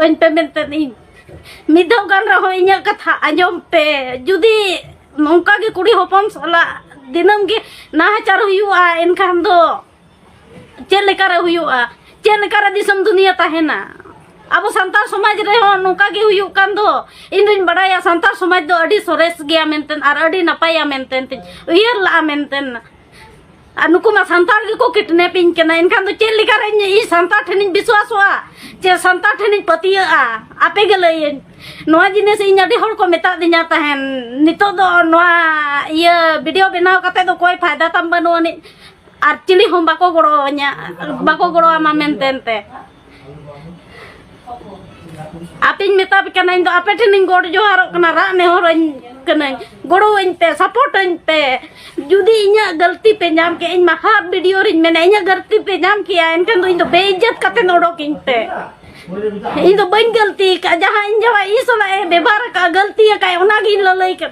इन पे मेंटेन इन मिदो गान रहो इन्या कथा आंजम पे जुदी नौका के कुड़ी होपम सला दिनम के नाहचार हुआ इनखान दो चेल लेकर हुआ चेल लेकर दिसम दुनिया ताहेना अब संतार समाज रे हो नौका के हुयु कान दो इन दिन बड़ाया संतार समाज दो अडी सोरेस गया मेंटेन आर अडी नपाया मेंटेन उयर ला मेंटेन नुकु मा संतार के को किडनैपिंग केना इनखान दो चेल लेकर इ संतार ठनिन विश्वासवा चे संतार ठनिन पतिया आपे गेले नोआ जिनिस इन अडी हर को मेता दिना ताहेन नितो दो नोआ ये वीडियो बनाव कते दो कोई फायदा तम बनो नि आर चिली हम बाको गड़ो आमा मेंटेन ते आपे मेता कना इन दो आपे ठनिन गोड़ जोहारो कना रा ने होर कना गड़ो इन पे सपोर्ट इन पे जुदी इन्या गलती पे नाम के इन महा वीडियो रिन मेने इन्या गलती पे नाम किया इनकन दो इन दो बेइज्जत कते नोडो किनते इन दो बन गलती का जहां इन जवा इसला ए व्यवहार का गलती है का ओना गिन ललई के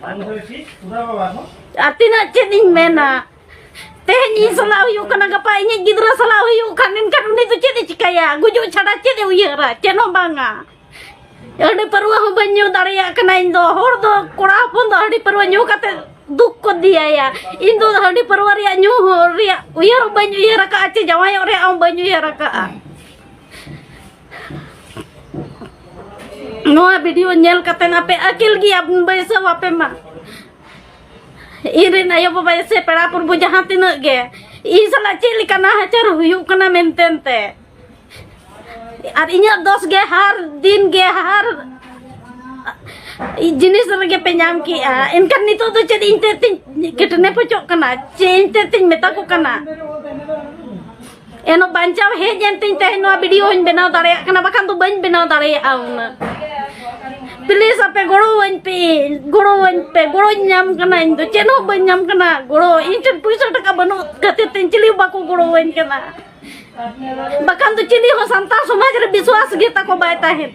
आतिना चेदिन मेना तेहन इसला हुयु कना गपा इन्या गिदरा सला हुयु खानिन kan उनी तो चेदे चिकाया गुजु छाड़ा चेदे उयरा चेनो बांगा अडी परवा हो बन्यो दाड़िया कना इन दो होर दो कोड़ा हपन दो अडी परवा न्यू काते दुख को दिया या इन दो अडी परवा रिया न्यू हो रिया उयर बन्यो उयर का चे जवाय रे आम बन्यो उयर का नोआ वीडियो नेल कते नापे अकिल गिया बैसा वापे मा इरिन आयो बाबा से पेड़ा पुरबु जहां तिना गे इ सला चेल कना हचार हुयु कना मेंटेन ते आर इन्या दोस गे हर दिन गे हर जिनिस रगे पे नाम की इनकन नितो तो चेद इनते कितने पचो कना चे इनते तिन मेता को कना एनो बांचाव हे जनतिन ते नो वीडियो इन बनाव दारे कना बखान तो बन बनाव दारे आउन प्लीज आपे गड़ो नाम कना इन तो चेनो बन नाम कना गड़ो इन पैसा टका बनो कते तिन चिली बाको गड़ो इन कना बखान तो चिली हो संता समाज रे विश्वास गे तको बाय ताहे